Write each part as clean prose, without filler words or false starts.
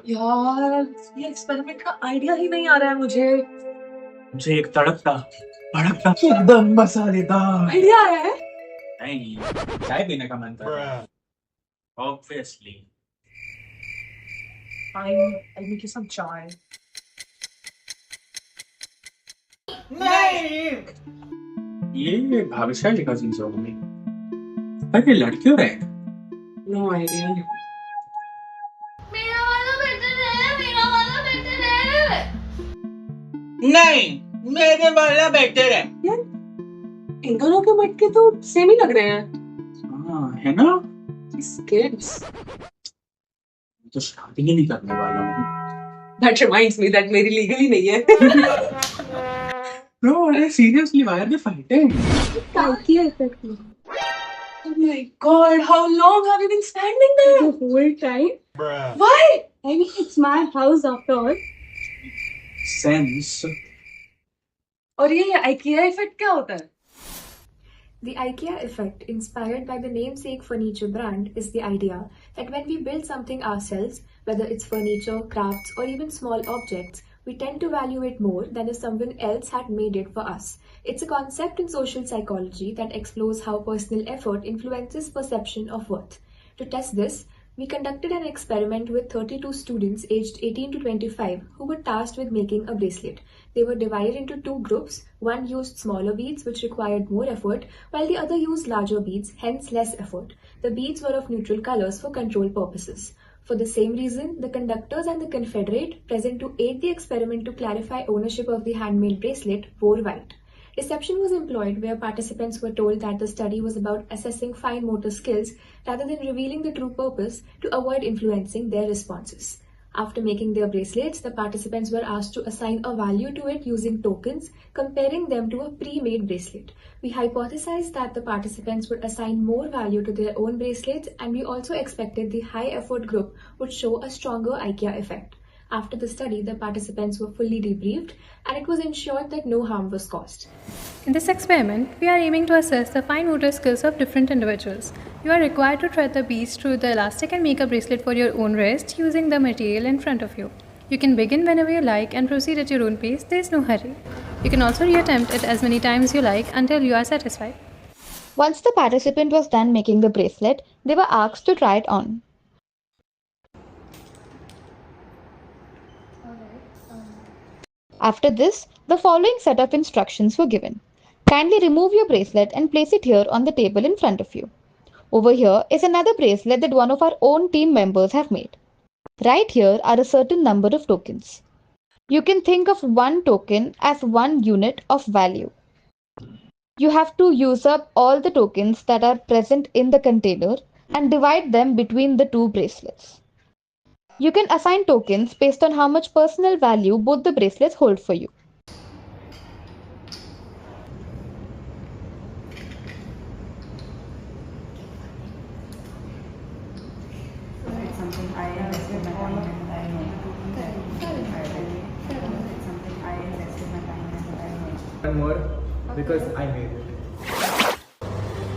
यार ये एक्सपेरिमेंट का आइडिया ही नहीं आ रहा है मुझे एक तड़कता भड़कता एकदम मसालेदार आइडिया आया है। नहीं, चाय पीने का मन कर रहा है obviously. I'll make you some chai. नहीं, ये भाग्यशाली कजिन्स होंगे। अरे लड़कियों रहे No idea. मेरा वाला बेटर है, मेरा वाला बेटर है। नहीं, मेरे वाला बेटर है। यार इन दोनों के मटके तो सेम ही लग रहे हैं। हाँ है ना। Kids. तो शादी ही नहीं करने वाला हूँ। That reminds me that मेरी लीगली नहीं है। Bro, अरे seriously, why are they fighting? क्या effect में? Oh my God! How long have you been standing there? The whole time. Why? I mean, it's my house after all. Sense. और ये IKEA effect क्या होता है? The IKEA effect, inspired by the namesake furniture brand, is the idea that when we build something ourselves, whether it's furniture, crafts, or even small objects, we tend to value it more than if someone else had made it for us. It's a concept in social psychology that explores how personal effort influences perception of worth. To test this, we conducted an experiment with 32 students aged 18 to 25 who were tasked with making a bracelet. They were divided into two groups. One used smaller beads, which required more effort, while the other used larger beads, hence less effort. The beads were of neutral colors for control purposes. For the same reason, the conductors and the confederate, present to aid the experiment to clarify ownership of the handmade bracelet, wore white. Deception was employed where participants were told that the study was about assessing fine motor skills rather than revealing the true purpose to avoid influencing their responses. After making their bracelets, the participants were asked to assign a value to it using tokens, comparing them to a pre-made bracelet. We hypothesized that the participants would assign more value to their own bracelets, and we also expected the high-effort group would show a stronger IKEA effect. After the study, the participants were fully debriefed, and it was ensured that no harm was caused. In this experiment, we are aiming to assess the fine motor skills of different individuals. You are required to thread the beads through the elastic and make a bracelet for your own wrist using the material in front of you. You can begin whenever you like and proceed at your own pace. There is no hurry. You can also reattempt it as many times you like until you are satisfied. Once the participant was done making the bracelet, they were asked to try it on. After this, the following set of instructions were given. Kindly remove your bracelet and place it here on the table in front of you. Over here is another bracelet that one of our own team members have made. Right here are a certain number of tokens. You can think of one token as one unit of value. You have to use up all the tokens that are present in the container and divide them between the two bracelets. You can assign tokens based on how much personal value both the bracelets hold for you. One more because I made it.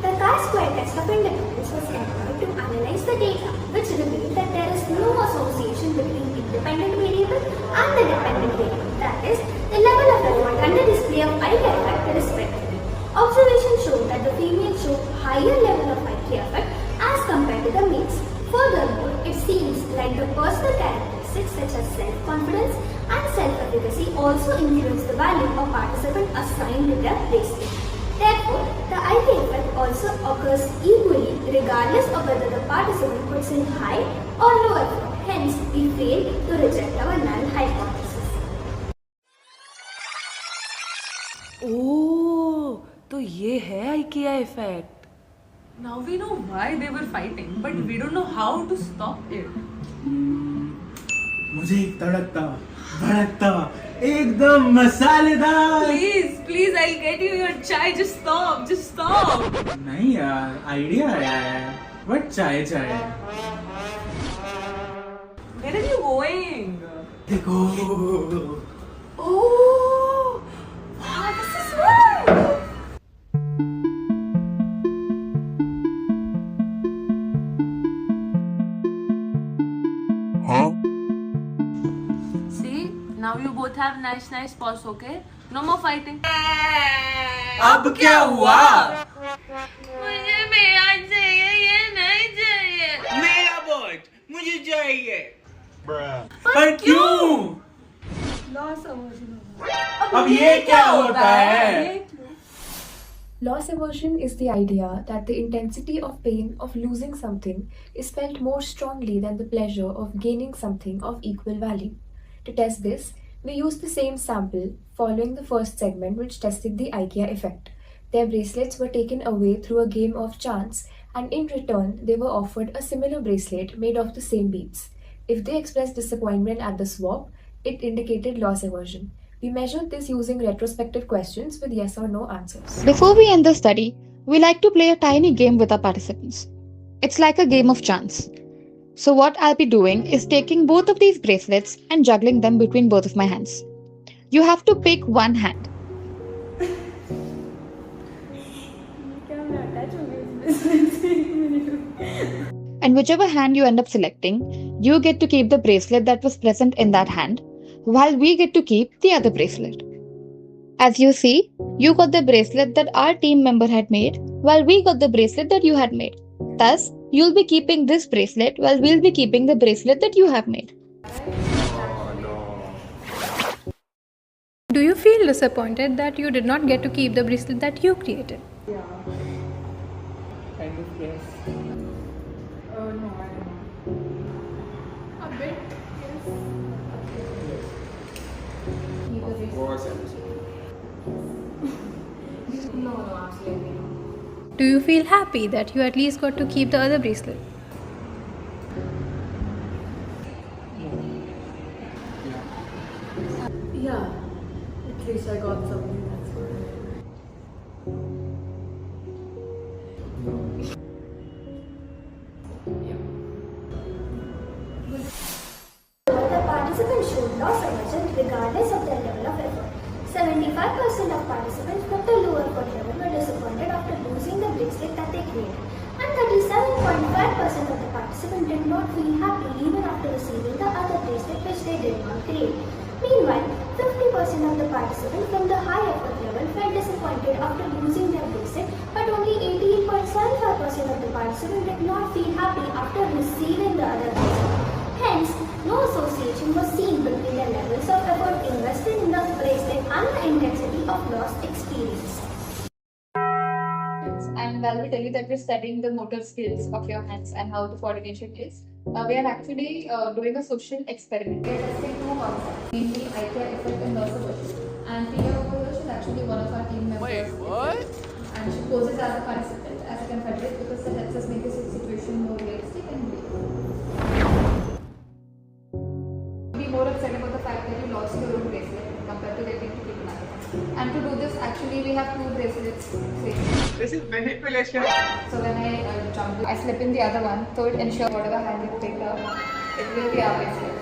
The chi-square test of independence was employed to analyze the data, which revealed that there is no association between independent variable and the dependent variable. That is, the level of effort and the display of IKEA effect respectively. Observations showed that the females show higher level of IKEA effect as compared to the males. Furthermore, it seems like the personal characteristics such as self-confidence and self-efficacy also influence the value a participant assigned to their bracelet. Therefore, the IKEA effect also occurs equally regardless of whether the participant puts in high or low effort. Hence, we fail to reject our null hypothesis. ओह, तो ये है IKEA effect. Now we know why they were fighting, but we don't know how to stop it. मुझे एक तड़कता भड़कता एकदम मसालेदार। Please, I'll get you your chai. Just stop. नहीं यार, idea आया है। बट चाय Where are you going? देखो। Oh, wow, this is fun. Now you both have nice paws, okay? No more fighting. अब क्या हुआ? मुझे मेरा चाहिए, ये नहीं चाहिए. मेरा बॉट मुझे चाहिए. पर क्यों? Loss aversion. अब ये क्या होता है? Loss aversion is the idea that the intensity of pain of losing something is felt more strongly than the pleasure of gaining something of equal value. To test this, we used the same sample following the first segment which tested the IKEA effect. Their bracelets were taken away through a game of chance, and in return, they were offered a similar bracelet made of the same beads. If they expressed disappointment at the swap, it indicated loss aversion. We measured this using retrospective questions with yes or no answers. Before we end the study, we like to play a tiny game with our participants. It's like a game of chance. So what I'll be doing is taking both of these bracelets and juggling them between both of my hands. You have to pick one hand. And whichever hand you end up selecting, you get to keep the bracelet that was present in that hand, while we get to keep the other bracelet. As you see, you got the bracelet that our team member had made, while we got the bracelet that you had made. Thus, you'll be keeping this bracelet while we'll be keeping the bracelet that you have made. Do you feel disappointed that you did not get to keep the bracelet that you created? Kind of yes. No, I don't know. A bit, yes. Of course, No, absolutely not. Do you feel happy that you at least got to keep the other bracelet? Yeah, at least I got something, that's good. The participants showed loss aversion regardless of their level of effort. 75% of participants with the lower effort level were disappointed after losing the bracelet that they created, and 37.5% of the participants did not feel happy even after receiving the other bracelet which they did not create. Meanwhile, 50% of the participants from the high effort level felt disappointed after losing their bracelet, but only 18.75% of the participants did not feel happy after receiving the other bracelet. Hence, no association was seen between the levels of effort invested in the bracelet and the intensity of loss experienced. And while we tell you that we're studying the motor skills of your hands and how the coordination is, we are actually doing a social experiment. We are testing two concepts, namely IKEA effect and loss aversion. And Priya over here, she's actually one of our team members. Wait, what? And she poses as a participant, as a confederate, because that helps us make the situation more realistic and real. Be more upset about the fact that you lost your own bracelet compared to getting to keep another one. And to do this, actually, we have two bracelets. This is manipulation. So when I jump, I slip in the other one, so it ensures whatever hand you pick up, it will be our bracelet.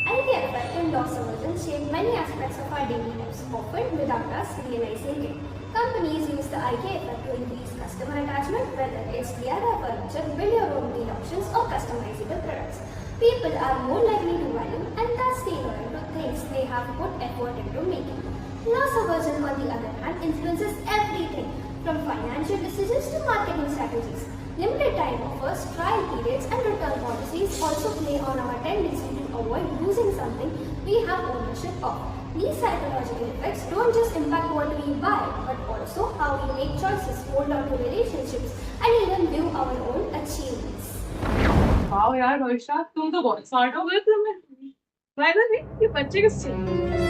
IKEA effect and loss aversion shape many aspects of our daily lives, often without us realizing it. Companies use the IKEA effect to increase customer attachment, whether it's DIY furniture, build your own meal options, or customizable products. People are more likely to value and thus stay loyal to things they have put effort into making. Loss aversion, on the other hand, influences everything from financial decisions to marketing strategies. Limited time offers, trial periods, and return policies also play on our tendency to avoid losing something we have ownership of. These psychological effects don't just impact what we buy, but also how we make choices, hold on to relationships, and even view our own achievements. Wow, यार रोहिशा, तुम तो बहुत smart हो गए तुमने. By the way, ये बच्चे किससे?